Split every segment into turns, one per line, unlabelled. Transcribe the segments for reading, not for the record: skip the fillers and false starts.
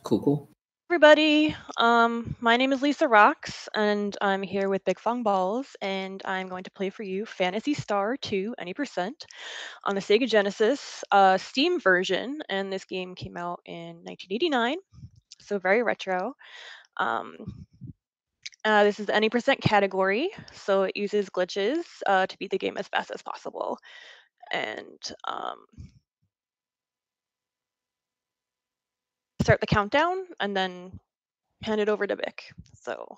Cool, cool.
Everybody, my name is Lisarox, and I'm here with Big Fong Balls, and I'm going to play for you Phantasy Star 2 Any Percent on the Sega Genesis Steam version, and this game came out in 1989, so very retro. Um, this is the Any Percent category, so it uses glitches to beat the game as fast as possible. And start the countdown, and then hand it over to Vic. So.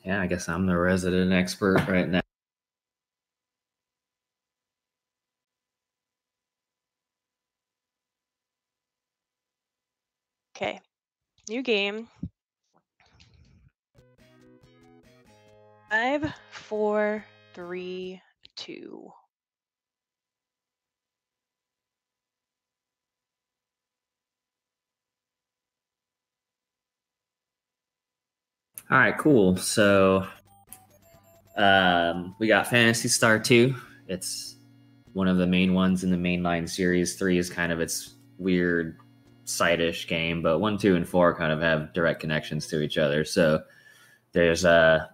Yeah, I guess I'm the resident expert right now.
Okay, new game. 5, 4, 3, 2.
All right, cool. So we got Phantasy Star 2. It's one of the main ones in the mainline series. 3 is kind of its weird side-ish game, but 1, 2, and 4 kind of have direct connections to each other. So there's kind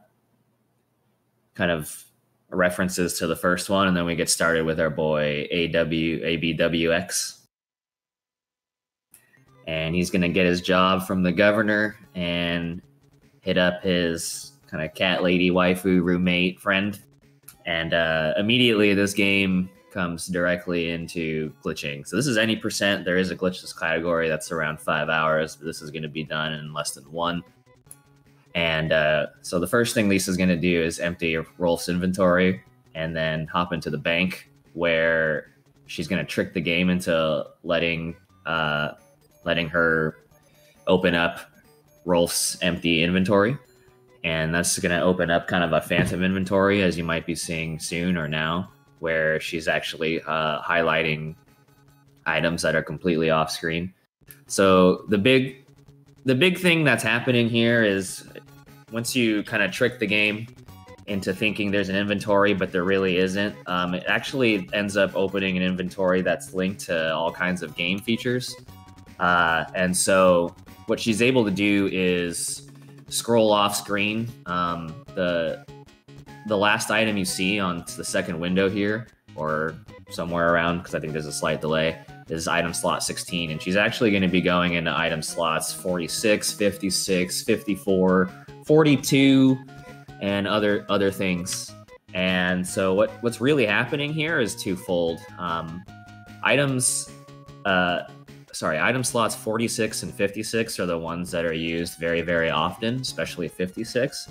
of references to the first one, and then we get started with our boy ABWX. And he's going to get his job from the governor and hit up his kind of cat lady waifu roommate friend. And immediately this game comes directly into glitching. So this is any percent. There is a glitchless category that's around 5 hours, but this is going to be done in less than 1. And so the first thing Lisa's going to do is empty Rolf's inventory and then hop into the bank, where she's going to trick the game into letting her open up Rolf's empty inventory. And that's going to open up kind of a phantom inventory, as you might be seeing soon or now, where she's actually highlighting items that are completely off screen. So the big thing that's happening here is, once you kind of trick the game into thinking there's an inventory, but there really isn't, it actually ends up opening an inventory that's linked to all kinds of game features. And so what she's able to do is scroll off screen. The last item you see on the second window here, or somewhere around, because I think there's a slight delay, is item slot 16. And she's actually going to be going into item slots 46, 56, 54, 42, and other things. And so what's really happening here is twofold. Item slots 46 and 56 are the ones that are used very, very often, especially 56.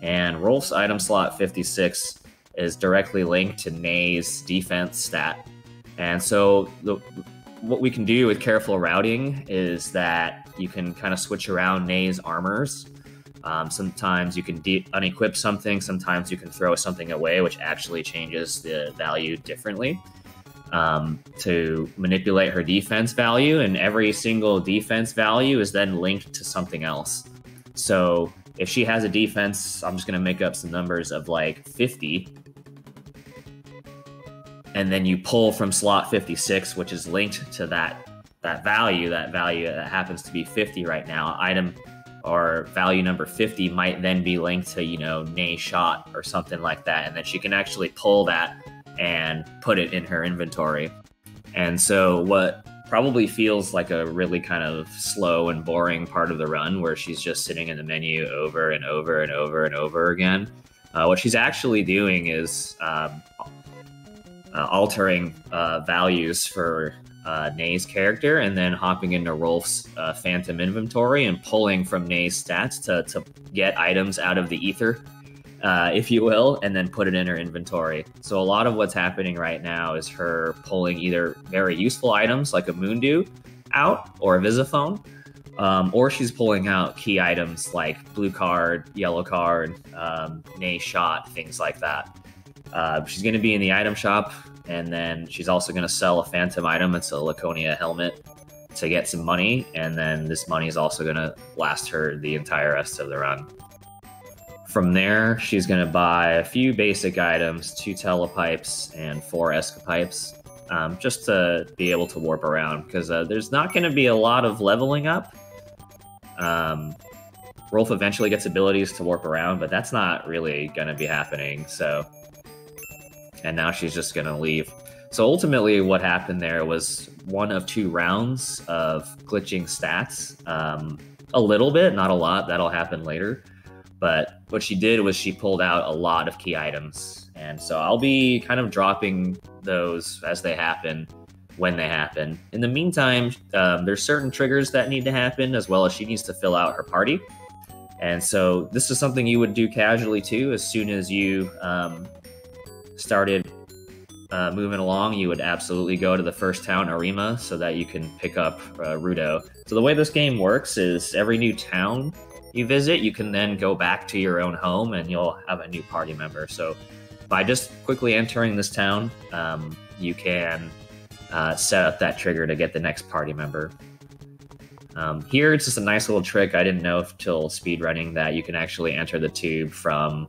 And Rolf's item slot 56 is directly linked to Nay's defense stat. And so what we can do with careful routing is that you can kind of switch around Nay's armors. Sometimes you can unequip something, sometimes you can throw something away, which actually changes the value differently, to manipulate her defense value. And every single defense value is then linked to something else. So if she has a defense, I'm just going to make up some numbers, of like 50, and then you pull from slot 56, which is linked to that value that happens to be 50 right now, item or value number 50 might then be linked to, Nay shot or something like that. And then she can actually pull that and put it in her inventory. And so what probably feels like a really kind of slow and boring part of the run, where she's just sitting in the menu over and over and over and over again, what she's actually doing is altering values for Nay's character, and then hopping into Rolf's phantom inventory and pulling from Nay's stats to get items out of the ether, if you will, and then put it in her inventory. So a lot of what's happening right now is her pulling either very useful items like a Moondew out, or a Visiphone, or she's pulling out key items like blue card, yellow card, Nay shot, things like that. She's going to be in the item shop, and then she's also going to sell a phantom item. It's a Laconia helmet, to get some money, and then this money is also going to last her the entire rest of the run. From there, she's going to buy a few basic items, 2 telepipes and 4 escapipes. just to be able to warp around, because there's not going to be a lot of leveling up. Rolf eventually gets abilities to warp around, but that's not really going to be happening. So, and now she's just going to leave. So ultimately what happened there was 1 of 2 rounds of glitching stats. A little bit, not a lot, that'll happen later. But what she did was she pulled out a lot of key items. And so I'll be kind of dropping those as they happen, when they happen. In the meantime, there's certain triggers that need to happen, as well as she needs to fill out her party. And so this is something you would do casually too. As soon as you started moving along, you would absolutely go to the first town, Arima, so that you can pick up Rudo. So the way this game works is every new town you visit, you can then go back to your own home and you'll have a new party member. So by just quickly entering this town, you can set up that trigger to get the next party member. Here, it's just a nice little trick. I didn't know till speedrunning that you can actually enter the tube from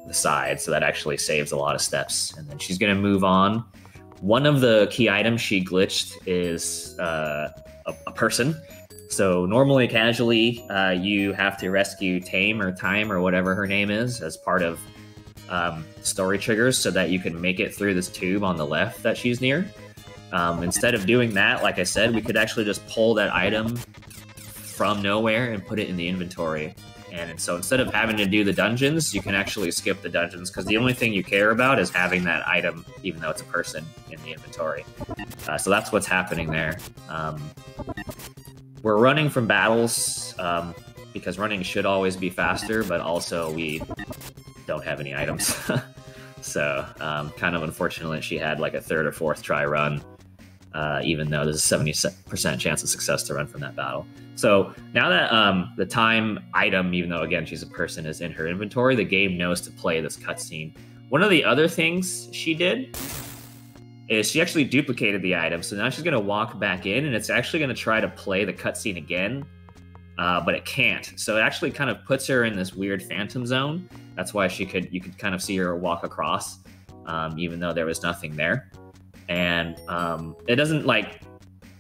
the side, so that actually saves a lot of steps. And then she's going to move on. One of the key items she glitched is a person. So normally, casually, you have to rescue Tame or Time or whatever her name is as part of story triggers so that you can make it through this tube on the left that she's near. Instead of doing that, like I said, we could actually just pull that item from nowhere and put it in the inventory. And so instead of having to do the dungeons, you can actually skip the dungeons, because the only thing you care about is having that item, even though it's a person, in the inventory. So that's what's happening there. We're running from battles, because running should always be faster, but also we don't have any items. So kind of unfortunate she had like a 3rd or 4th try run, even though there's a 70% chance of success to run from that battle. So now that the Time item, even though again she's a person, is in her inventory, the game knows to play this cutscene. One of the other things she did is she actually duplicated the item. So now she's going to walk back in, and it's actually going to try to play the cutscene again, but it can't. So it actually kind of puts her in this weird phantom zone. That's why you could kind of see her walk across, even though there was nothing there. And it doesn't like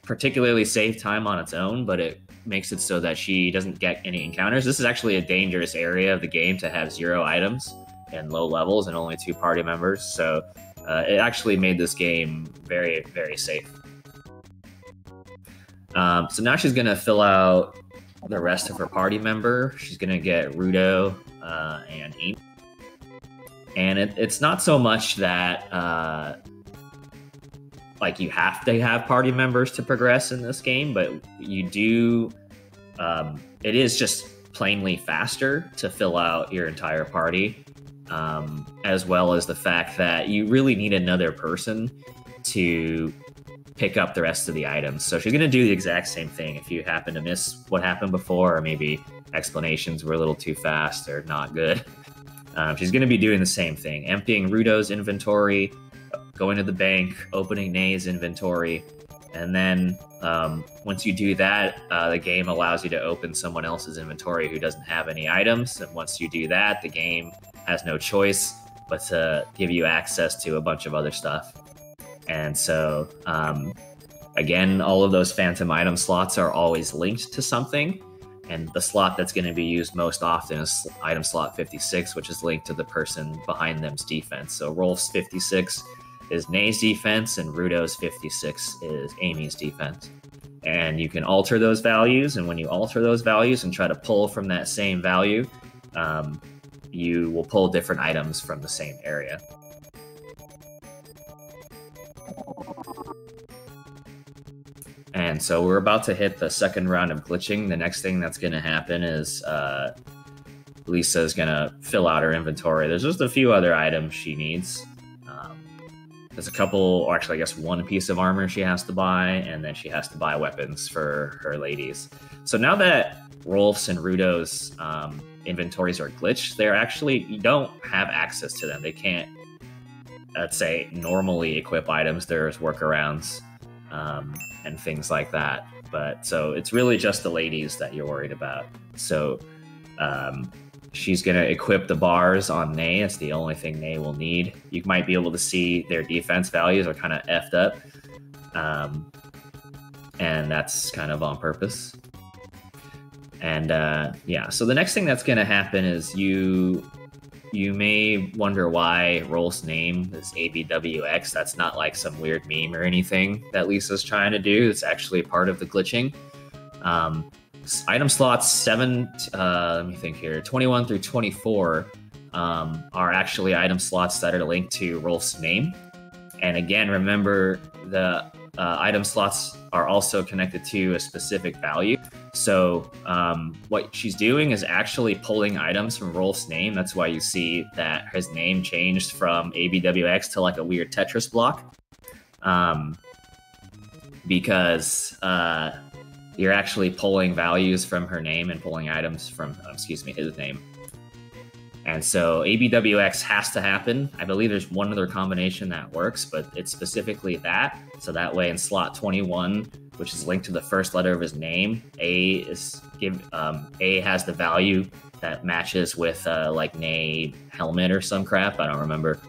particularly save time on its own, but it makes it so that she doesn't get any encounters. This is actually a dangerous area of the game to have 0 items and low levels and only 2 party members. So it actually made this game very, very safe. So now she's going to fill out the rest of her party member. She's going to get Rudo and Amy. And it's not so much that like you have to have party members to progress in this game, but you do. It is just plainly faster to fill out your entire party, as well as the fact that you really need another person to pick up the rest of the items. So she's going to do the exact same thing. If you happen to miss what happened before, or maybe explanations were a little too fast or not good, she's going to be doing the same thing, emptying Rudo's inventory, going to the bank, opening Nay's inventory, and then once you do that, the game allows you to open someone else's inventory who doesn't have any items. And once you do that, the game has no choice but to give you access to a bunch of other stuff. And so, again, all of those phantom item slots are always linked to something. And the slot that's going to be used most often is item slot 56, which is linked to the person behind them's defense. So Rolf's 56 is Nay's defense, and Rudo's 56 is Amy's defense. And you can alter those values, and when you alter those values and try to pull from that same value, you will pull different items from the same area. And so we're about to hit the second round of glitching. The next thing that's going to happen is Lisa's going to fill out her inventory. There's just a few other items she needs. There's a couple, or actually I guess one piece of armor she has to buy, and then she has to buy weapons for her ladies. So now that Rolf's and Rudo's inventories are glitched, they're actually, you don't have access to them. They can't, let's say, normally equip items. There's workarounds and things like that. But so it's really just the ladies that you're worried about. So she's going to equip the bars on Ney. It's the only thing Ney will need. You might be able to see their defense values are kind of effed up. And that's kind of on purpose. And yeah, so the next thing that's going to happen is you may wonder why Rolf's name is ABWX. That's not like some weird meme or anything that Lisa's trying to do. It's actually part of the glitching. Item slots let me think here, 21 through 24 are actually item slots that are linked to Rolf's name. And again, remember the item slots are also connected to a specific value. So what she's doing is actually pulling items from Rolf's name. That's why you see that his name changed from ABWX to like a weird Tetris block. Because you're actually pulling values from her name and pulling items from, his name. And so ABWX has to happen. I believe there's one other combination that works, but it's specifically that. So that way in slot 21, which is linked to the first letter of his name, A has the value that matches with like Ney helmet or some crap. I don't remember.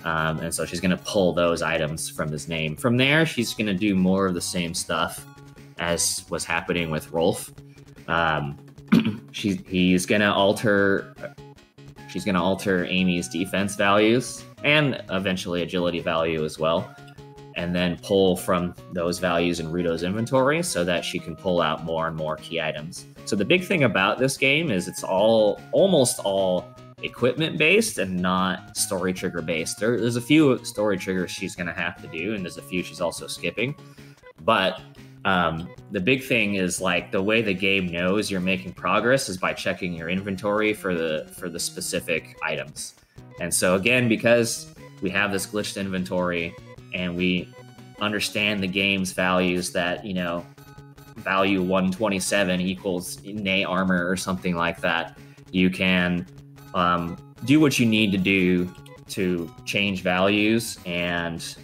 And so she's going to pull those items from his name. From there, she's going to do more of the same stuff as was happening with Rolf. She's going to alter Amy's defense values and eventually agility value as well, and then pull from those values in Rudo's inventory so that she can pull out more and more key items. So the big thing about this game is it's almost all equipment based and not story trigger based. There's a few story triggers she's going to have to do, and there's a few she's also skipping. But the big thing is like the way the game knows you're making progress is by checking your inventory for the specific items. And so again, because we have this glitched inventory and we understand the game's values that, you know, value 127 equals Ney armor or something like that, you can do what you need to do to change values and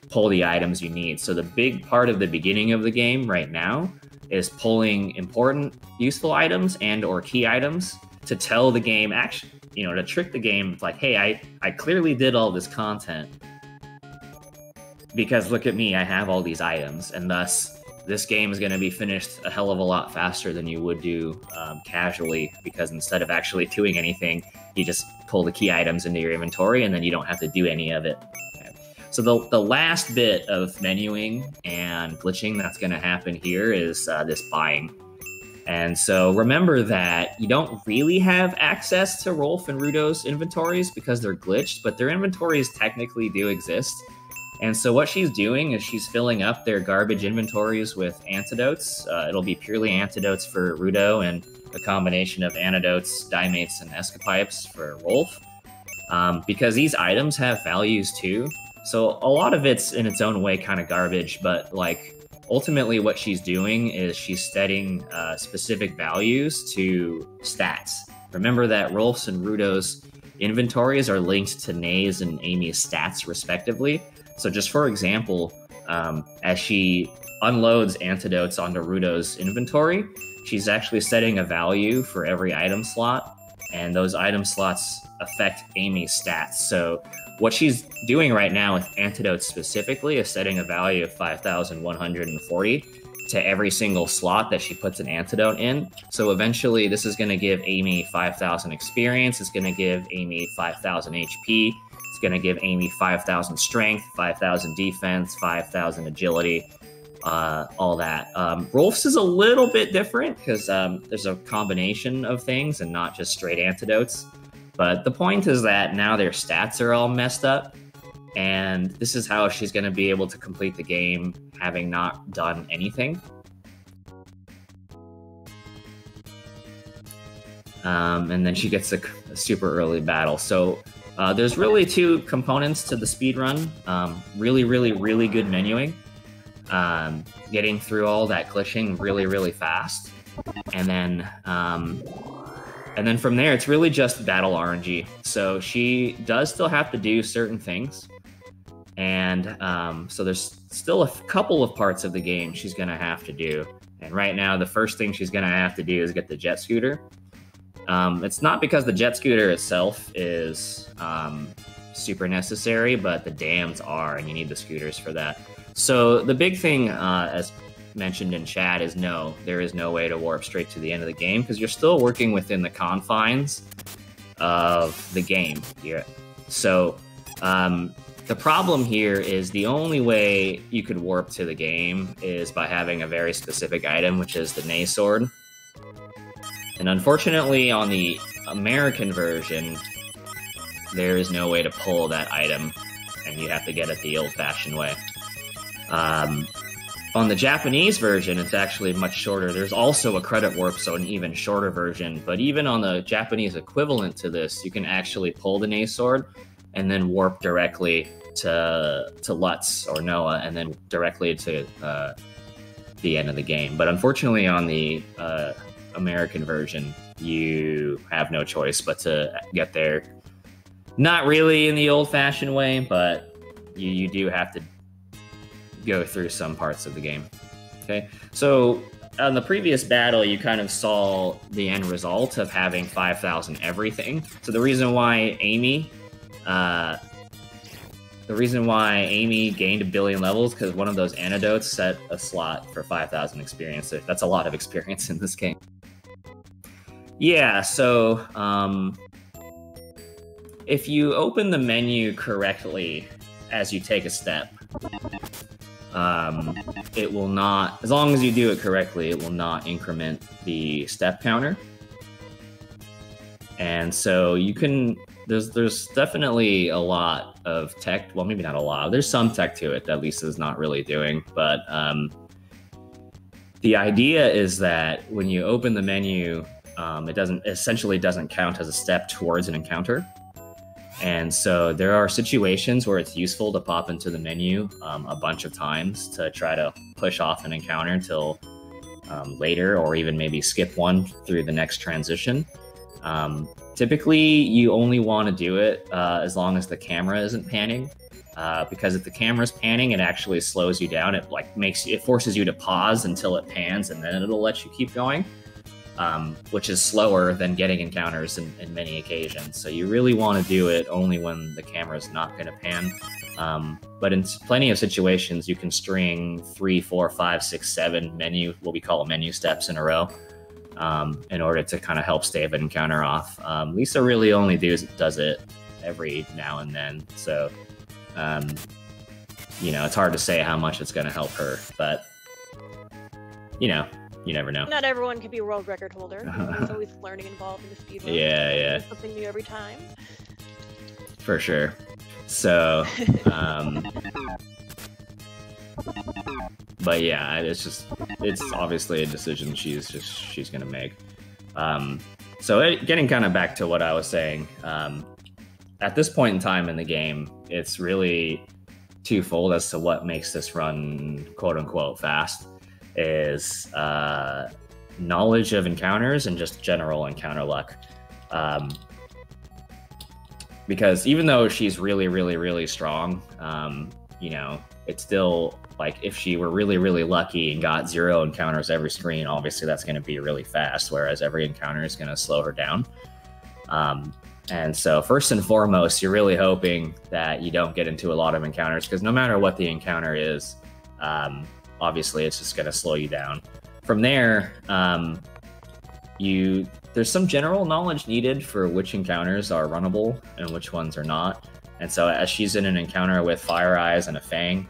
pull the items you need. So the big part of the beginning of the game right now is pulling important, useful items and or key items to tell the game, actually, you know, to trick the game like, hey, I clearly did all this content because look at me, I have all these items, and thus this game is going to be finished a hell of a lot faster than you would do casually, because instead of actually doing anything, you just pull the key items into your inventory and then you don't have to do any of it. So the last bit of menuing and glitching that's going to happen here is this buying. And so remember that you don't really have access to Rolf and Rudo's inventories because they're glitched, but their inventories technically do exist. And so what she's doing is she's filling up their garbage inventories with antidotes. It'll be purely antidotes for Rudo and a combination of antidotes, dimates, and escapipes for Rolf. Because these items have values too. So a lot of it's in its own way kind of garbage, but like ultimately what she's doing is she's setting specific values to stats. Remember that Rolf's and Rudo's inventories are linked to Ney's and Amy's stats respectively. So just for example, as she unloads antidotes onto Rudo's inventory, she's actually setting a value for every item slot, and those item slots affect Amy's stats. So what she's doing right now with antidotes specifically is setting a value of 5,140 to every single slot that she puts an antidote in. So eventually this is going to give Amy 5,000 experience. It's going to give Amy 5,000 HP. It's going to give Amy 5,000 strength, 5,000 defense, 5,000 agility, all that. Rolf's is a little bit different because there's a combination of things and not just straight antidotes. But the point is that now their stats are all messed up, and this is how she's going to be able to complete the game having not done anything. And then she gets a super early battle. So there's really two components to the speedrun. Really, really, really good menuing. Getting through all that glitching really, really fast. And then from there, it's really just battle RNG. So she does still have to do certain things. And so there's still a couple of parts of the game she's going to have to do. And right now, the first thing she's going to have to do is get the jet scooter. It's not because the jet scooter itself is super necessary, but the dams are, and you need the scooters for that. So the big thing, as mentioned in chat, is no, there is no way to warp straight to the end of the game because you're still working within the confines of the game here. So the problem here is the only way you could warp to the game is by having a very specific item, which is the Nay Sword. And unfortunately, on the American version, there is no way to pull that item, and you have to get it the old-fashioned way. On the Japanese version, it's actually much shorter. There's also a credit warp, so an even shorter version. But even on the Japanese equivalent to this, you can actually pull the Nay Sword and then warp directly to Lutz or Noah, and then directly to the end of the game. But unfortunately, on the American version, you have no choice but to get there. Not really in the old-fashioned way, but you do have to go through some parts of the game. Okay, so on the previous battle, you kind of saw the end result of having 5,000 everything. So the reason why Amy gained 1 billion levels because one of those antidotes set a slot for 5,000 experience. That's a lot of experience in this game. Yeah, so if you open the menu correctly as you take a step, it will not, as long as you do it correctly, it will not increment the step counter. And so you can, there's definitely a lot of tech, well, maybe not a lot, there's some tech to it that Lisa's not really doing, but the idea is that when you open the menu, it essentially doesn't count as a step towards an encounter. And so there are situations where it's useful to pop into the menu a bunch of times to try to push off an encounter until later, or even maybe skip one through the next transition. Typically, you only want to do it as long as the camera isn't panning, because if the camera's panning, it actually slows you down. It it forces you to pause until it pans, and then it'll let you keep going. Which is slower than getting encounters in many occasions. So you really want to do it only when the camera is not going to pan. But in plenty of situations, you can string 3, 4, 5, 6, 7 what we call menu steps in a row, in order to kind of help stave an encounter off. Lisa really only does it every now and then. So, it's hard to say how much it's going to help her, but, you never know.
Not everyone can be a world record holder. There's always learning involved in the speedrun.
Yeah.
Something new every time.
For sure. So, but yeah, it's obviously a decision she's gonna make. So getting kind of back to what I was saying, at this point in time in the game, it's really twofold as to what makes this run quote unquote fast. Is knowledge of encounters and just general encounter luck. Because even though she's really, really, really strong, it's still like if she were really, really lucky and got 0 encounters every screen, obviously that's going to be really fast, whereas every encounter is going to slow her down. And so first and foremost, you're really hoping that you don't get into a lot of encounters, because no matter what the encounter is, obviously it's just going to slow you down. From there, there's some general knowledge needed for which encounters are runnable and which ones are not. And so as she's in an encounter with Fire Eyes and a Fang,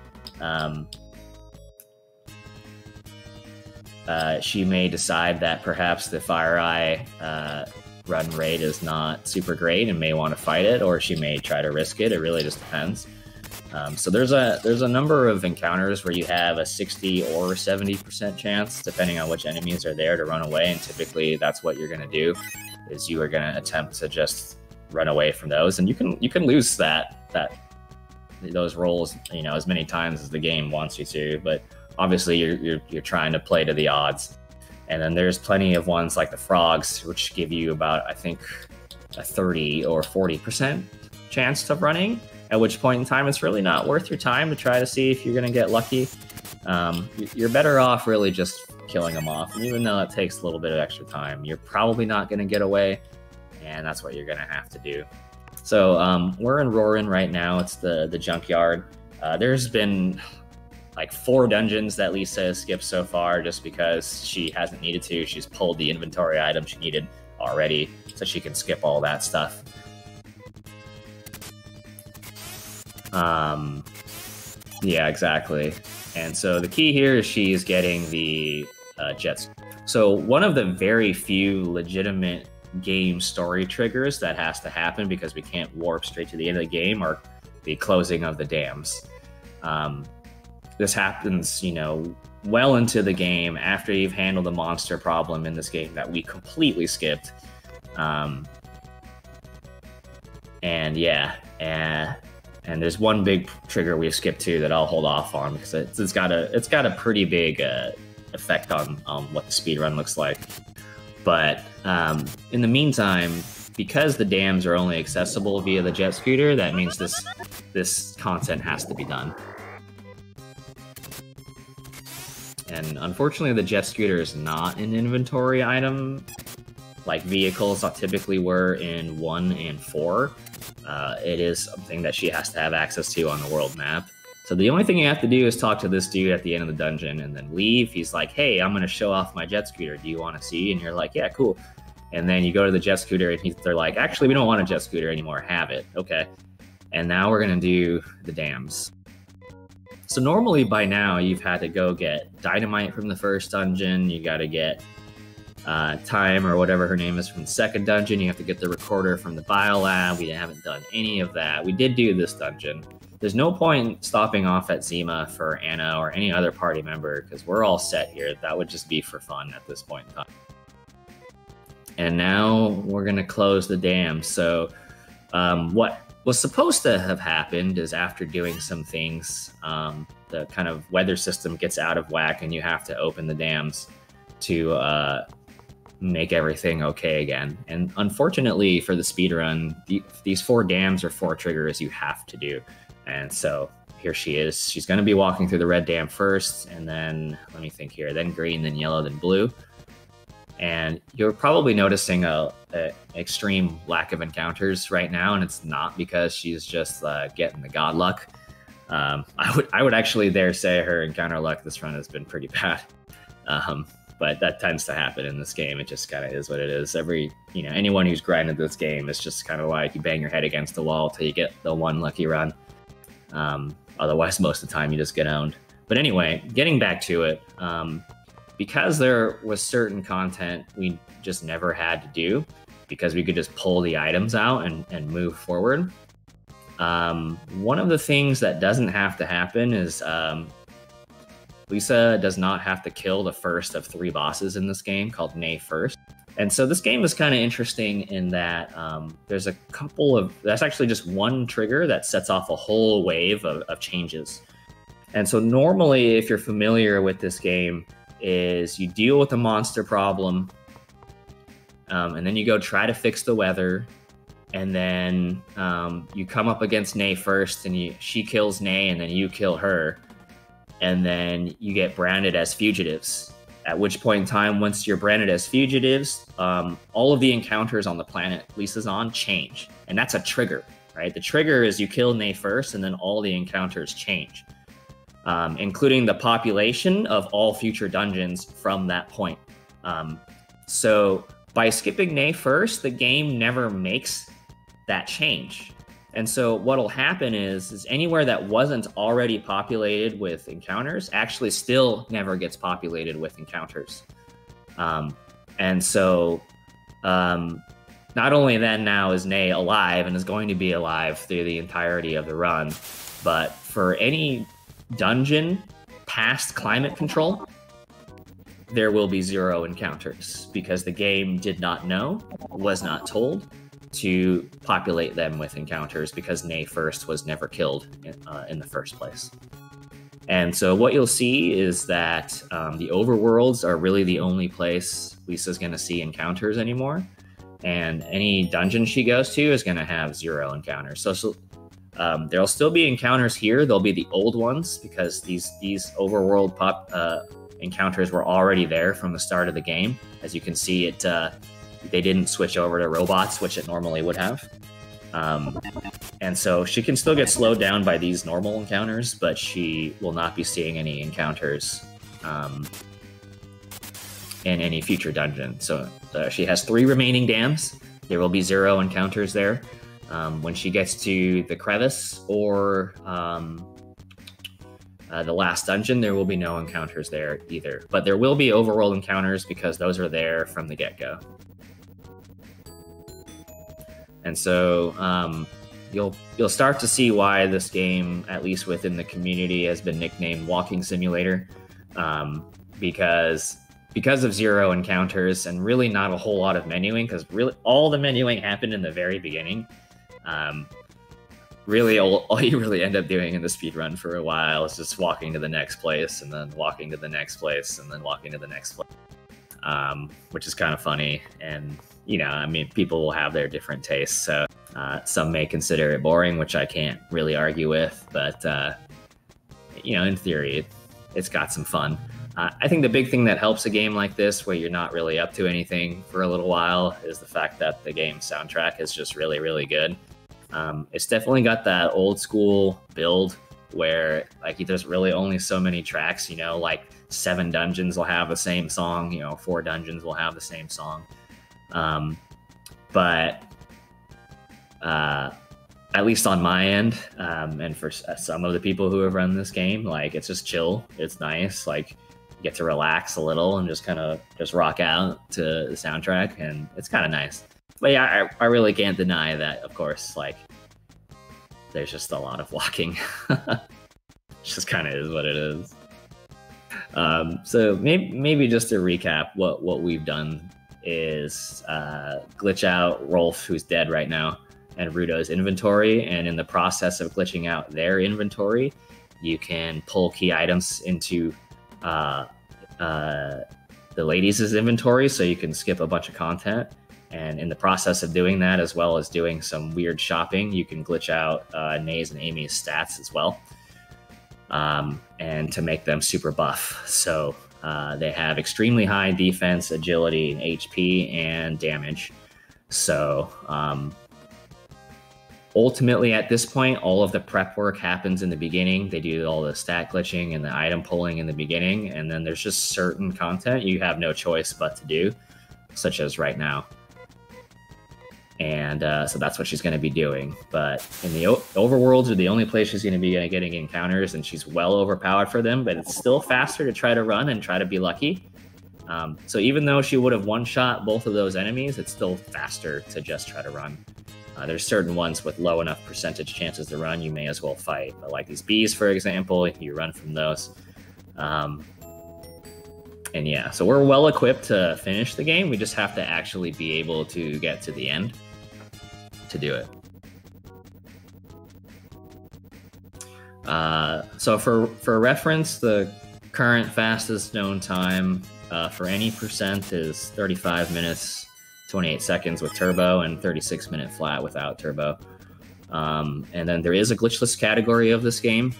she may decide that perhaps the Fire Eye run rate is not super great and may want to fight it, or she may try to risk it. It really just depends. So there's a number of encounters where you have a 60 or 70% chance, depending on which enemies are there, to run away, and typically that's what you're going to do, is you are going to attempt to just run away from those, and you can lose those rolls, as many times as the game wants you to, but obviously you're trying to play to the odds. And then there's plenty of ones like the frogs, which give you about, I think, a 30 or 40% chance of running, at which point in time it's really not worth your time to try to see if you're going to get lucky. You're better off really just killing them off. And even though it takes a little bit of extra time, you're probably not going to get away, and that's what you're going to have to do. So we're in Roarin right now. It's the junkyard. There's been like 4 dungeons that Lisa has skipped so far just because she hasn't needed to. She's pulled the inventory item she needed already, so she can skip all that stuff. Yeah, exactly. And so the key here is she's getting the jets. So one of the very few legitimate game story triggers that has to happen, because we can't warp straight to the end of the game, are the closing of the dams. This happens, you know, well into the game after you've handled the monster problem in this game that we completely skipped. And yeah, and there's one big trigger we've skipped too that I'll hold off on because it's got a pretty big effect on what the speedrun looks like. But in the meantime, because the dams are only accessible via the jet scooter, that means this content has to be done. And unfortunately, the jet scooter is not an inventory item like vehicles typically were in 1 and 4. It is something that she has to have access to on the world map. So the only thing you have to do is talk to this dude at the end of the dungeon and then leave. He's like, hey, I'm going to show off my jet scooter. Do you want to see? And you're like, yeah, cool. And then you go to the jet scooter and they're like, actually, we don't want a jet scooter anymore. Have it. Okay. And now we're going to do the dams. So normally by now you've had to go get dynamite from the first dungeon. You got to get Time or whatever her name is from the second dungeon. You have to get the recorder from the biolab. We haven't done any of that. We did do this dungeon. There's no point stopping off at Zima for Anna or any other party member because we're all set here. That would just be for fun at this point in time. And now we're going to close the dam. So what was supposed to have happened is after doing some things, the kind of weather system gets out of whack and you have to open the dams to make everything okay again. And unfortunately for the speedrun, these 4 dams are 4 triggers you have to do. And so here she is. She's going to be walking through the red dam first, and then, let me think here, then green, then yellow, then blue. And you're probably noticing a extreme lack of encounters right now, and it's not because she's just getting the god luck. I would actually dare say her encounter luck this run has been pretty bad. But that tends to happen in this game. It just kind of is what it is. Anyone who's grinded this game, it's just kind of like you bang your head against the wall till you get the one lucky run. Otherwise, most of the time you just get owned. But anyway, getting back to it, because there was certain content we just never had to do because we could just pull the items out and move forward. One of the things that doesn't have to happen is Lisa does not have to kill the first of 3 bosses in this game called Nay First. And so this game is kind of interesting in that there's actually just one trigger that sets off a whole wave of changes. And so normally, if you're familiar with this game, is you deal with the monster problem, and then you go try to fix the weather, and then you come up against Nay first, and she kills Nay, and then you kill her. And then you get branded as fugitives. At which point in time, once you're branded as fugitives, all of the encounters on the planet Lisa's on change. And that's a trigger, right? The trigger is you kill Nay first, and then all the encounters change, including the population of all future dungeons from that point. So by skipping Nay first, the game never makes that change. And so what'll happen is anywhere that wasn't already populated with encounters actually still never gets populated with encounters. And so not only then now is Nay alive and is going to be alive through the entirety of the run, but for any dungeon past climate control, there will be 0 encounters because the game did not know, was not told, to populate them with encounters because Nay First was never killed in the first place. And so what you'll see is that the overworlds are really the only place Lisa's going to see encounters anymore. And any dungeon she goes to is going to have 0 encounters. So there'll still be encounters here. They'll be the old ones because these overworld encounters were already there from the start of the game. As you can see, they didn't switch over to robots, which it normally would have. And so she can still get slowed down by these normal encounters, but she will not be seeing any encounters in any future dungeon. So she has 3 remaining dams. There will be 0 encounters there. When she gets to the crevice or the last dungeon, there will be no encounters there either. But there will be overworld encounters because those are there from the get-go. And so you'll start to see why this game, at least within the community, has been nicknamed Walking Simulator, because of 0 encounters and really not a whole lot of menuing, because really all the menuing happened in the very beginning. Really, all you really end up doing in the speedrun for a while is just walking to the next place, and then walking to the next place, and then walking to the next place, which is kind of funny. And, you know, I mean, people will have their different tastes, so some may consider it boring, which I can't really argue with, but, you know, in theory, it's got some fun. I think the big thing that helps a game like this, where you're not really up to anything for a little while, is the fact that the game's soundtrack is just really, really good. It's definitely got that old school build where, like, there's really only so many tracks, you know, like 7 dungeons will have the same song, you know, 4 dungeons will have the same song. But at least on my end, and for some of the people who have run this game, like, it's just chill. It's nice. Like, you get to relax a little and just kind of just rock out to the soundtrack, and it's kind of nice. But yeah, I really can't deny that, of course, like, there's just a lot of walking. It just kind of is what it is. So maybe just to recap, what we've done is glitch out Rolf, who's dead right now, and Rudo's inventory, and in the process of glitching out their inventory, you can pull key items into the ladies' inventory, so you can skip a bunch of content. And in the process of doing that, as well as doing some weird shopping, you can glitch out Nay's and Amy's stats as well, and to make them super buff. So they have extremely high defense, agility, and HP, and damage. So ultimately, at this point, all of the prep work happens in the beginning. They do all the stat glitching and the item pulling in the beginning, and then there's just certain content you have no choice but to do, such as right now. And so that's what she's going to be doing. But in the overworlds are the only place she's going to be getting encounters, and she's well overpowered for them, but it's still faster to try to run and try to be lucky. So even though she would have one-shot both of those enemies, it's still faster to just try to run. There's certain ones with low enough percentage chances to run, you may as well fight. But like these bees, for example, you run from those. And yeah, so we're well equipped to finish the game. We just have to actually be able to get to the end to do it. So for reference, the current fastest known time for any percent is 35 minutes, 28 seconds with turbo, and 36-minute flat without turbo. And then there is a glitchless category of this game,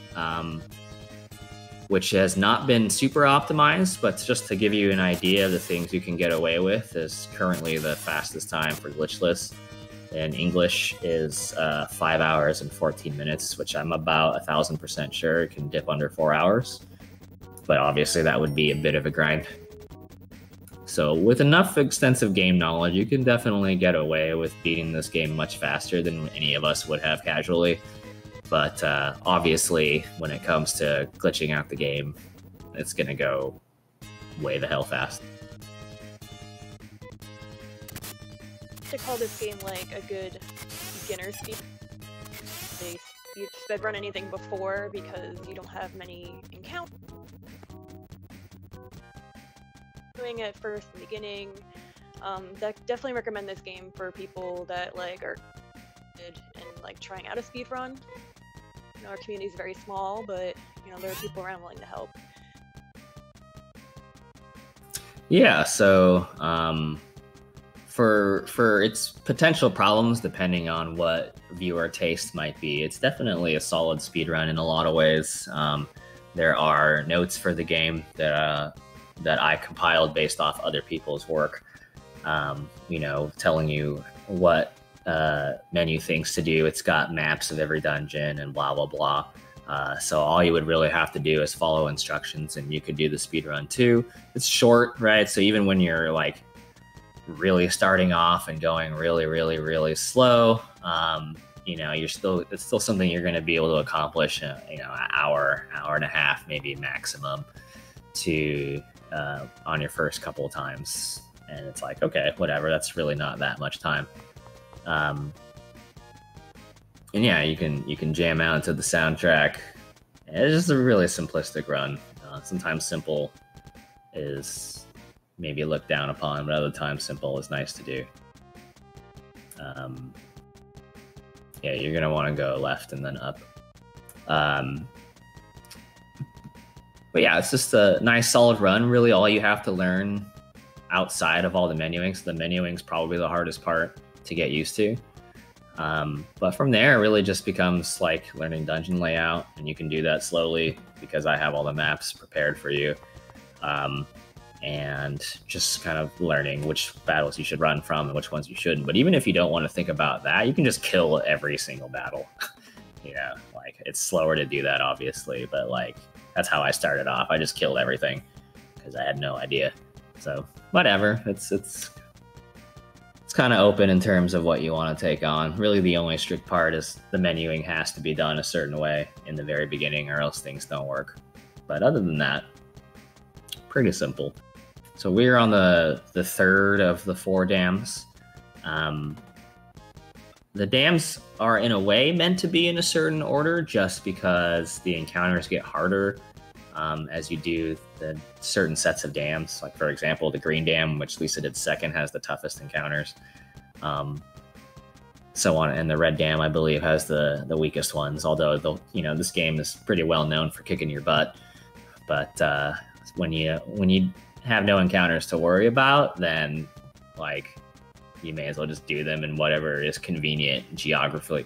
which has not been super optimized, but just to give you an idea of the things you can get away with, is currently the fastest time for glitchless in English is 5 hours and 14 minutes, which I'm about 1,000% sure can dip under 4 hours. But obviously that would be a bit of a grind. So with enough extensive game knowledge, you can definitely get away with beating this game much faster than any of us would have casually. But obviously, when it comes to glitching out the game, it's going to go way the hell fast.
To call this game like a good beginner speed. You speed run anything before because you don't have many encounters. Doing it first in the beginning. Definitely recommend this game for people that like are interested in like trying out a speed run. You know, our community is very small, but you know there are people around willing to help.
Yeah, so for its potential problems, depending on what viewer taste might be, it's definitely a solid speedrun in a lot of ways. There are notes for the game that that I compiled based off other people's work. You know, telling you what menu things to do. It's got maps of every dungeon and blah blah blah. So all you would really have to do is follow instructions, and you could do the speed run too. It's short, right? So even when you're like really starting off and going really slow, you know, it's still something you're going to be able to accomplish, you know, an hour and a half, maybe maximum, to on your first couple of times. And it's like, okay, whatever, that's really not that much time. And yeah, you can jam out to the soundtrack. It's just a really simplistic run. Sometimes simple is maybe looked down upon, but other times simple is nice to do. Yeah, you're gonna want to go left and then up. But yeah, it's just a nice solid run. Really, all you have to learn outside of all the menuing. So the menuing's probably the hardest part to get used to. But from there, it really just becomes like learning dungeon layout, and you can do that slowly because I have all the maps prepared for you. And just kind of learning which battles you should run from and which ones you shouldn't. But even if you don't want to think about that, you can just kill every single battle. You know, like, it's slower to do that, obviously, but like, that's how I started off. I just killed everything because I had no idea. So whatever, it's kind of open in terms of what you want to take on. Really, the only strict part is the menuing has to be done a certain way in the very beginning, or else things don't work. But other than that, pretty simple. So we're on the third of the 4 dams. The dams are in a way meant to be in a certain order, just because the encounters get harder as you do the certain sets of dams. Like, for example, the green dam, which Lisa did second, has the toughest encounters. So on, and the red dam, I believe, has the weakest ones. Although, you know, this game is pretty well known for kicking your butt. But when you have no encounters to worry about, then like, you may as well just do them in whatever is convenient geographically,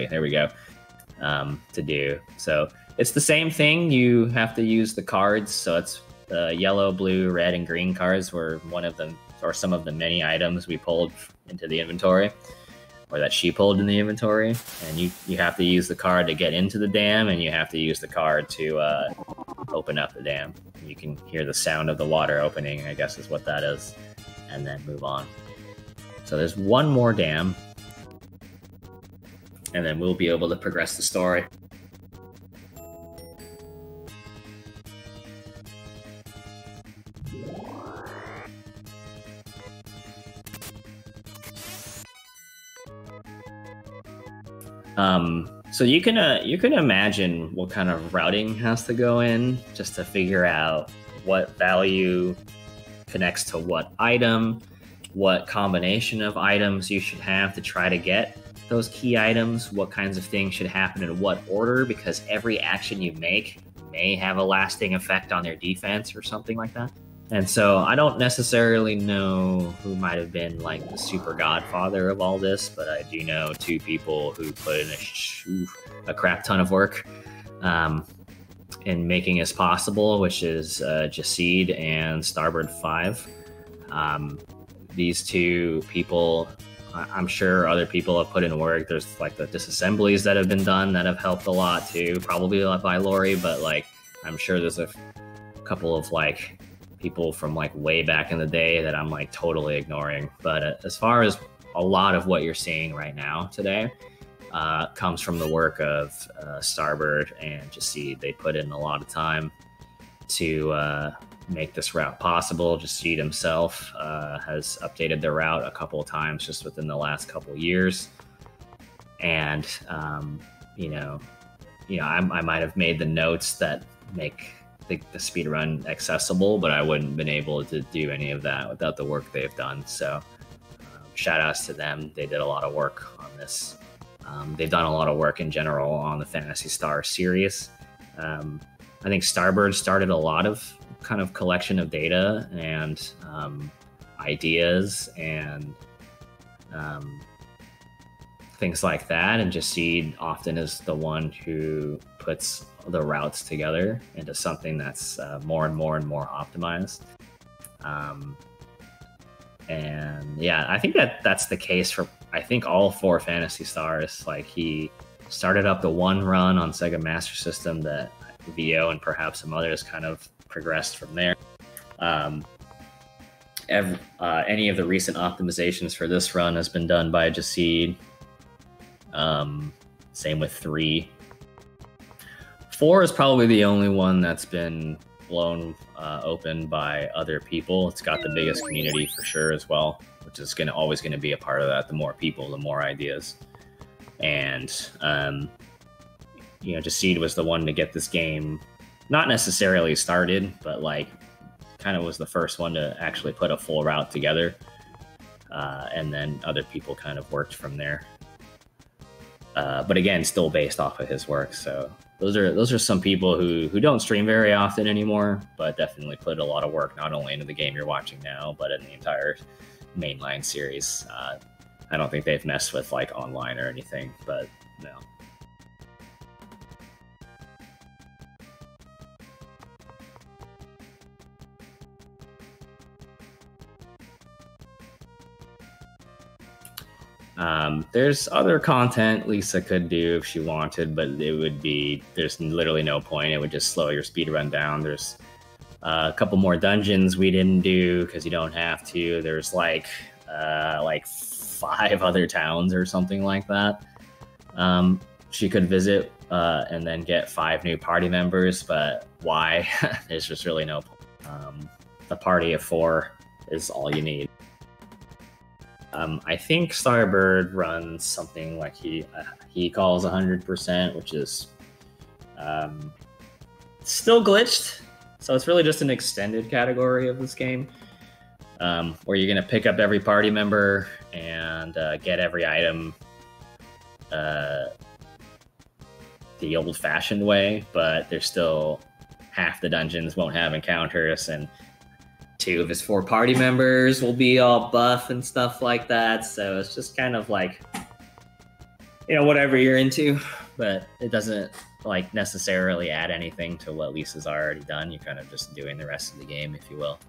there we go, to do. So it's the same thing. You have to use the cards. So it's yellow, blue, red, and green cards were one of them, or some of the many items we pulled into the inventory, or that she pulled in the inventory. And you have to use the card to get into the dam, and you have to use the card to open up the dam. You can hear the sound of the water opening, I guess is what that is, and then move on. So there's one more dam, and then we'll be able to progress the story. So you can imagine what kind of routing has to go in just to figure out what value connects to what item, what combination of items you should have to try to get those key items, what kinds of things should happen in what order, because every action you make may have a lasting effect on their defense or something like that. And so I don't necessarily know who might have been like the super godfather of all this, but I do know 2 people who put in a crap ton of work in making this possible, which is Jacid and Starboard 5. These 2 people, I'm sure other people have put in work. There's like the disassemblies that have been done that have helped a lot too, probably by Lori, but like, I'm sure there's a couple of like people from like way back in the day that I'm like totally ignoring. But as far as a lot of what you're seeing right now today comes from the work of Starboard and Jacid. They put in a lot of time to make this route possible. Jacid himself has updated the route a couple of times just within the last couple of years. And, I might have made the notes that make the speedrun accessible, but I wouldn't have been able to do any of that without the work they've done. So shout outs to them. They did a lot of work on this. They've done a lot of work in general on the Phantasy Star series. I think Starboard started a lot of kind of collection of data and ideas and things like that. And Jacid often is the one who puts the routes together into something that's more and more and more optimized. And yeah, I think that's the case for, I think, all 4 Phantasy Stars. Like, he started up the one run on Sega Master System that VO and perhaps some others kind of progressed from there. Any of the recent optimizations for this run has been done by Jacid. Same with 3. 4 is probably the only one that's been blown open by other people. It's got the biggest community for sure as well, which is always going to be a part of that. The more people, the more ideas. And Jacid was the one to get this game not necessarily started, but like kind of was the first one to actually put a full route together. And then other people kind of worked from there. But again, still based off of his work. So those are some people who don't stream very often anymore, but definitely put a lot of work not only into the game you're watching now, but in the entire mainline series. I don't think they've messed with like online or anything, but no. There's other content Lisa could do if she wanted, but there's literally no point. It would just slow your speedrun down. There's a couple more dungeons we didn't do because you don't have to. There's like 5 other towns or something like that. She could visit and then get 5 new party members, but why? There's just really no point. The party of 4 is all you need. I think Starbird runs something like he calls 100%, which is still glitched. So it's really just an extended category of this game, where you're going to pick up every party member and get every item the old-fashioned way, but there's still half the dungeons won't have encounters, and 2 of his 4 party members will be all buff and stuff like that. So it's just kind of like, whatever you're into, but it doesn't like necessarily add anything to what Lisa's already done. You're kind of just doing the rest of the game, if you will.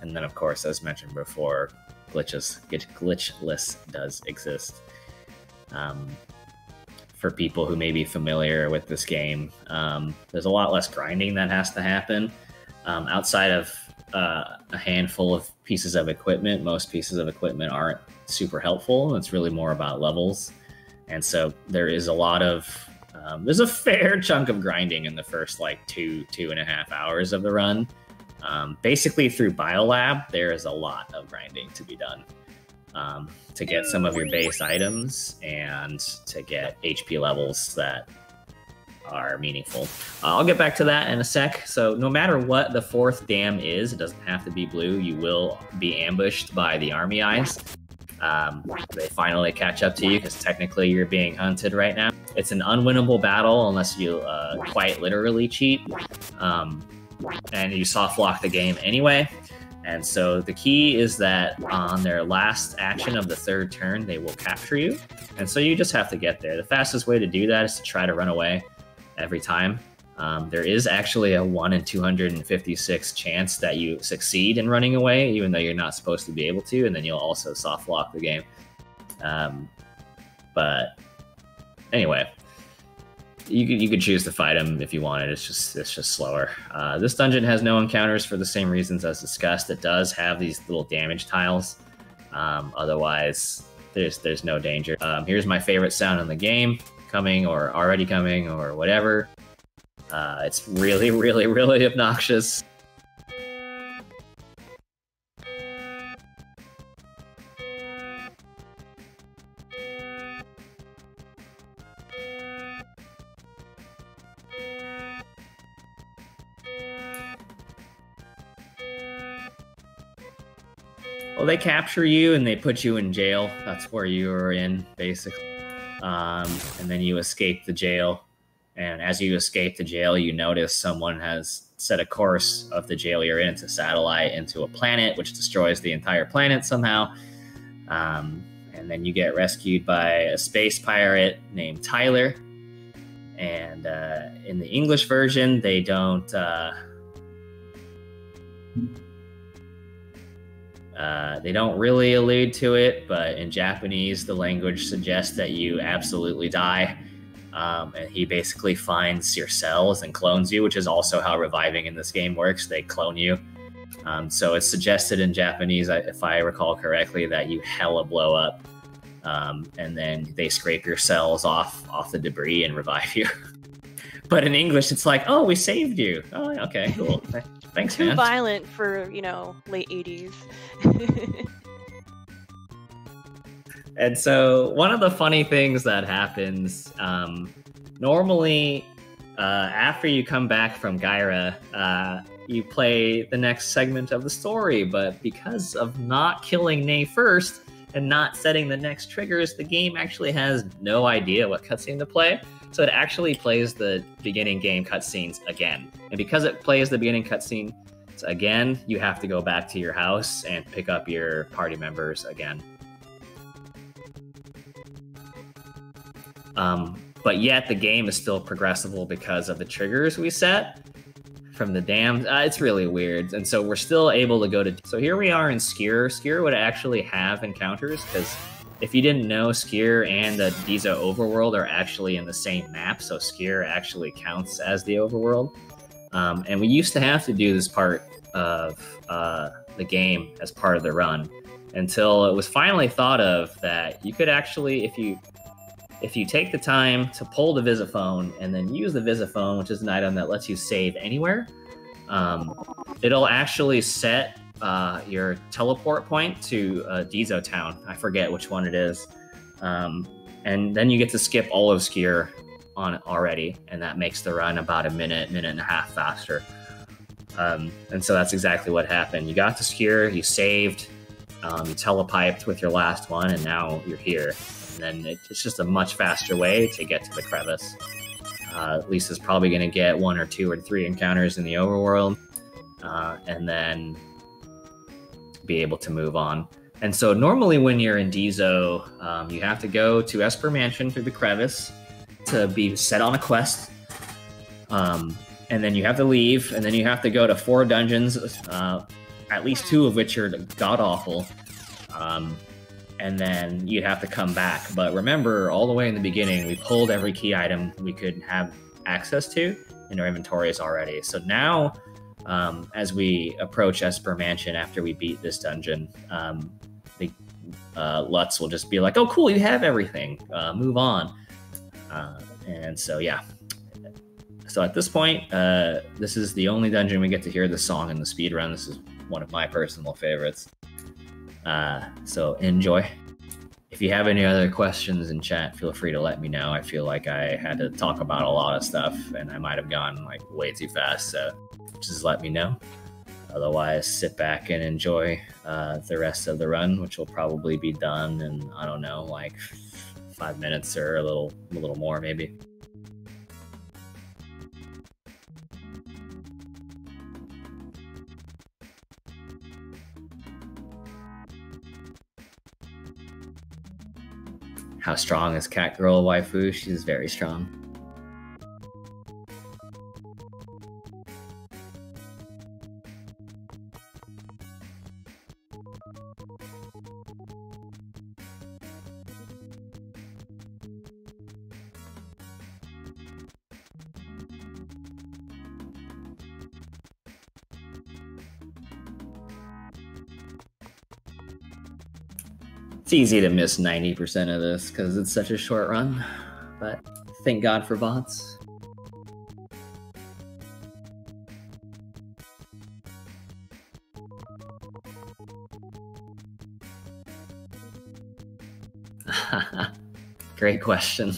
And then, of course, as mentioned before, glitchless does exist. For people who may be familiar with this game, there's a lot less grinding that has to happen. Outside of a handful of pieces of equipment, most pieces of equipment aren't super helpful. It's really more about levels. And so there is a lot of, there's a fair chunk of grinding in the first like 2.5 hours of the run. Basically through Biolab, there is a lot of grinding to be done. To get some of your base items and to get HP levels that are meaningful. I'll get back to that in a sec. So no matter what the 4th dam is, it doesn't have to be blue, you will be ambushed by the army eyes. They finally catch up to you because technically you're being hunted right now. It's an unwinnable battle unless you quite literally cheat. And you soft lock the game anyway. And so the key is that on their last action of the 3rd turn, they will capture you. And so you just have to get there. The fastest way to do that is to try to run away every time. There is actually a 1 in 256 chance that you succeed in running away, even though you're not supposed to be able to, and then you'll also soft lock the game. But anyway, you could choose to fight him if you wanted. It's just slower. This dungeon has no encounters for the same reasons as discussed. It does have these little damage tiles. Otherwise, there's no danger. Here's my favorite sound in the game, coming or already coming or whatever. It's really, really, really obnoxious. Well, they capture you and they put you in jail. That's where you are in, basically. And then you escape the jail And as you escape the jail, you notice someone has set a course of the jail you're in. It's a satellite into a planet, which destroys the entire planet somehow. And then you get rescued by a space pirate named Tyler. And in the English version, they don't really allude to it, but in Japanese, the language suggests that you absolutely die. And he basically finds your cells and clones you, which is also how reviving in this game works. They clone you. So it's suggested in Japanese, if I recall correctly, that you hella blow up. And then they scrape your cells off the debris and revive you. But in English, it's like, oh, we saved you. Oh, okay, cool. Thanks,
Too
man.
violent for, late 80s.
And so one of the funny things that happens, normally after you come back from Gyra, you play the next segment of the story. But because of not killing Nay first and not setting the next triggers, the game actually has no idea what cutscene to play. So it actually plays the beginning game cutscenes again. And because it plays the beginning cutscene again, you have to go back to your house and pick up your party members again. But yet the game is still progressible because of the triggers we set from the dams. It's really weird. And so we're still able to go to... So here we are in Skier. Skier would actually have encounters, because if you didn't know, Skier and the Dizo overworld are actually in the same map. So Skier actually counts as the overworld. And we used to have to do this part of the game as part of the run, until it was finally thought of that you could actually, if you take the time to pull the Visiphone and then use the Visiphone, which is an item that lets you save anywhere, it'll actually set your teleport point to Dizo Town. I forget which one it is. And then you get to skip all of Skier on it already, and that makes the run about a minute and a half faster. And so that's exactly what happened. You got to Skier, you saved, you telepiped with your last one, and now you're here. And then it's just a much faster way to get to the crevice. Lisa's probably going to get 1 or 2 or 3 encounters in the overworld, and then be able to move on. And so normally when you're in Dizo, you have to go to Esper Mansion through the crevice to be set on a quest. And then you have to leave, and then you have to go to 4 dungeons, at least 2 of which are god-awful. And then you'd have to come back. But remember, all the way in the beginning, we pulled every key item we could have access to in our inventories already. So now, as we approach Esper Mansion after we beat this dungeon, the Lutz will just be like, oh, cool, you have everything. Move on. And so, yeah. So at this point, this is the only dungeon we get to hear the song in the speedrun. This is one of my personal favorites. So enjoy. If you have any other questions in chat, feel free to let me know. I feel like I had to talk about a lot of stuff and I might have gone like way too fast, so just let me know. Otherwise, sit back and enjoy the rest of the run, which will probably be done in, I don't know, like 5 minutes or a little more maybe. How strong is Cat Girl waifu? She's very strong. It's easy to miss 90% of this because it's such a short run, but thank God for bots. Great question.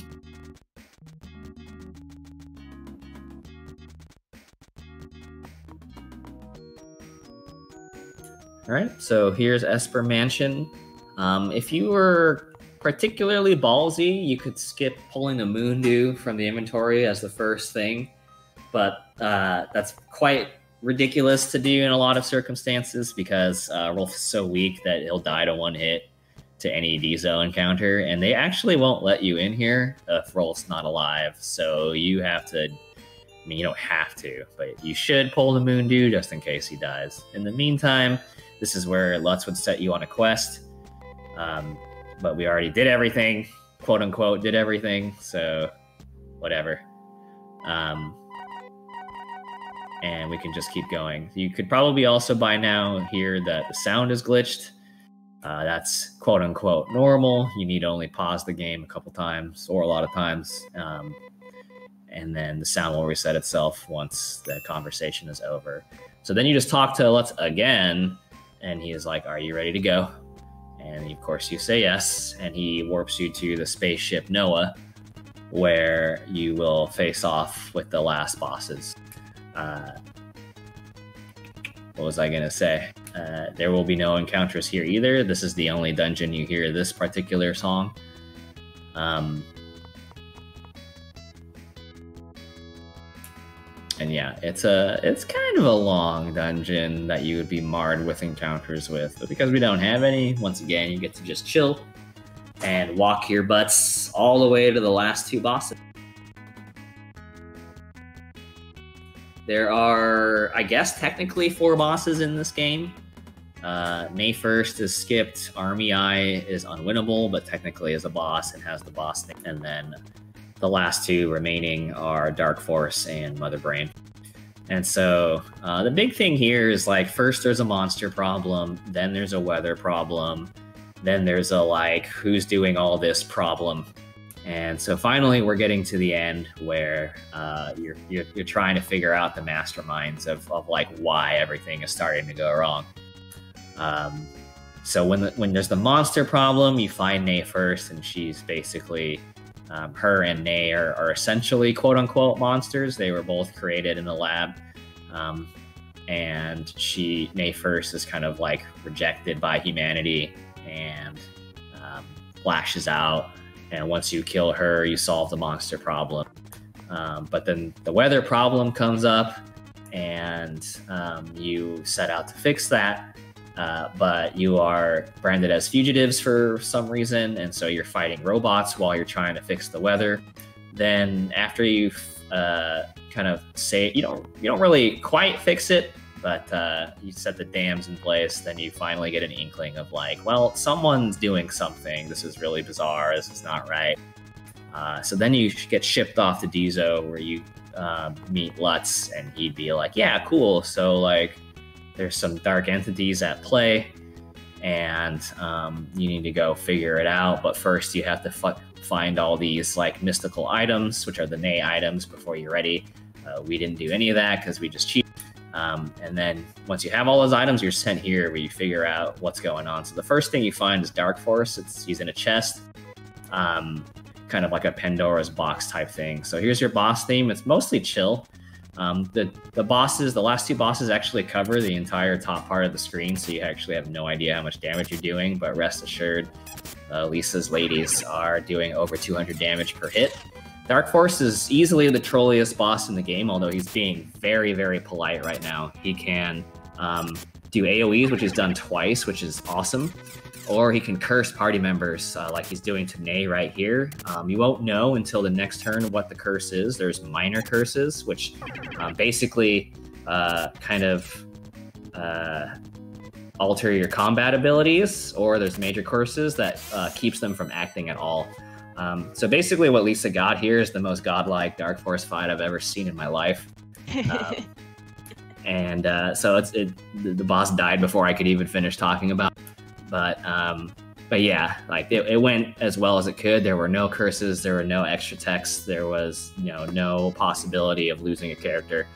All right, so here's Esper Mansion. If you were particularly ballsy. You could skip pulling a Moondew from the inventory as the first thing, but that's quite ridiculous to do in a lot of circumstances because Rolf is so weak that he'll die to one hit to any Dizo encounter, and they actually won't let you in here if Rolf's not alive. So you have to, I mean, you don't have to, but you should pull the Moondew just in case he dies. In the meantime, this is where Lutz would set you on a quest. But we already did everything, quote unquote, did everything, so whatever. And we can just keep going. You could probably also by now hear that the sound is glitched. That's quote unquote normal. You need to only pause the game a couple times or a lot of times. And then the sound will reset itself once the conversation is over. So then you just talk to Lutz again, and he is like, are you ready to go? And of course you say yes, and he warps you to the spaceship Noah, where you will face off with the last bosses. What was I gonna say? There will be no encounters here either. This is the only dungeon you hear this particular song. And yeah, it's kind of a long dungeon that you would be marred with encounters with, but because we don't have any, once again, you get to just chill and walk your butts all the way to the last two bosses. There are, I guess, technically 4 bosses in this game. May 1st is skipped. Army Eye is unwinnable, but technically is a boss and has the boss name. And then the last 2 remaining are Dark Force and Mother Brain. And so the big thing here is, like, first there's a monster problem, then there's a weather problem, then there's a, like, who's doing all this problem. And so finally we're getting to the end where you're trying to figure out the masterminds of like why everything is starting to go wrong. So when there's the monster problem, you find Nay first, and she's basically her and Nay are essentially quote unquote monsters. They were both created in a lab, and Nay first is kind of like rejected by humanity and lashes out. And once you kill her, you solve the monster problem. But then the weather problem comes up, and you set out to fix that. But you are branded as fugitives for some reason, and so you're fighting robots while you're trying to fix the weather. Then after you've kind of say you don't really quite fix it, but you set the dams in place, then you finally get an inkling of like, well, someone's doing something. This is really bizarre. This is not right. So then you get shipped off to Dizo, where you meet Lutz, and he'd be like, yeah, cool. So like, there's some dark entities at play, and you need to go figure it out. But first you have to find all these like mystical items, which are the Nay items, before you're ready. We didn't do any of that because we just cheated. And then once you have all those items, you're sent here where you figure out what's going on. So the first thing you find is Dark Force. He's in a chest, kind of like a Pandora's box type thing. So here's your boss theme. It's mostly chill. The last 2 bosses actually cover the entire top part of the screen, so you actually have no idea how much damage you're doing, but rest assured, Lisa's ladies are doing over 200 damage per hit. Dark Force is easily the trolliest boss in the game, although he's being very, very polite right now. He can do AoEs, which he's done twice, which is awesome. Or he can curse party members, like he's doing to Nay right here. You won't know until the next turn what the curse is. There's minor curses, which basically kind of alter your combat abilities, or there's major curses that keeps them from acting at all. So basically what Lisa got here is the most godlike Dark Force fight I've ever seen in my life. And so the boss died before I could even finish talking about it. But yeah, like it went as well as it could. There were no curses, there were no extra text, there was no possibility of losing a character.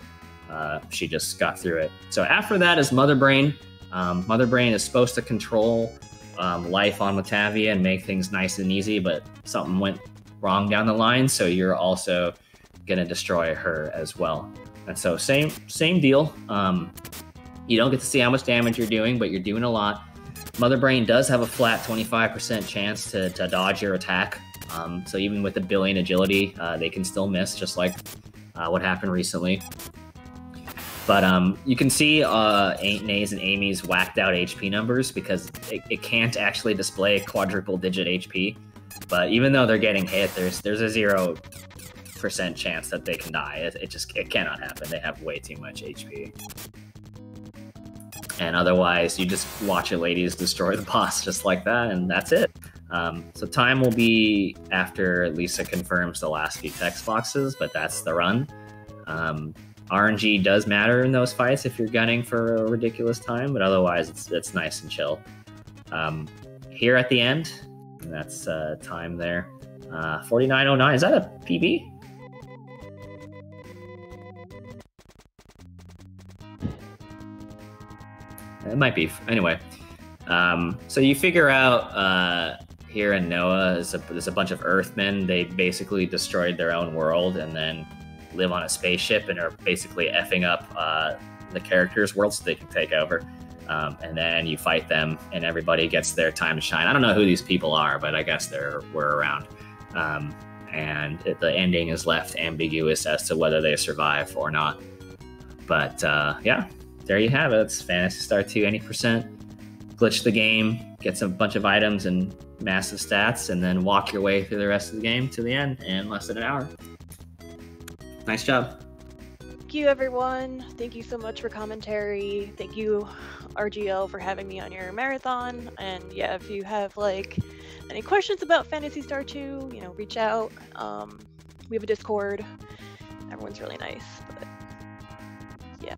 She just got through it. So after that is Mother Brain. Mother Brain is supposed to control life on Latavia and make things nice and easy, but something went wrong down the line, so you're also gonna destroy her as well. And so same deal. You don't get to see how much damage you're doing, but you're doing a lot. Mother Brain does have a flat 25% chance to dodge your attack. So even with a billion agility, they can still miss, just like what happened recently. But you can see Nays and Amy's whacked out HP numbers because it can't actually display quadruple digit HP. But even though they're getting hit, there's a 0% chance that they can die. It cannot happen. They have way too much HP. And otherwise, you just watch it, ladies, destroy the boss just like that, and that's it. So time will be after Lisa confirms the last few text boxes, but that's the run. RNG does matter in those fights if you're gunning for a ridiculous time, but otherwise it's nice and chill. Here at the end, that's time there. 49:09, is that a PB? It might be. Anyway, so you figure out here in Noah, there's a bunch of Earthmen. They basically destroyed their own world and then live on a spaceship and are basically effing up the characters' world so they can take over. And then you fight them and everybody gets their time to shine. I don't know who these people are, but I guess we're around. And the ending is left ambiguous as to whether they survive or not. But yeah. There you have it. It's Phantasy Star 2, 80%. Glitch the game, get a bunch of items and massive stats, and then walk your way through the rest of the game to the end in less than an hour. Nice job.
Thank you, everyone. Thank you so much for commentary. Thank you, RGL, for having me on your marathon. And yeah, if you have any questions about Phantasy Star 2, reach out. We have a Discord. Everyone's really nice. But yeah.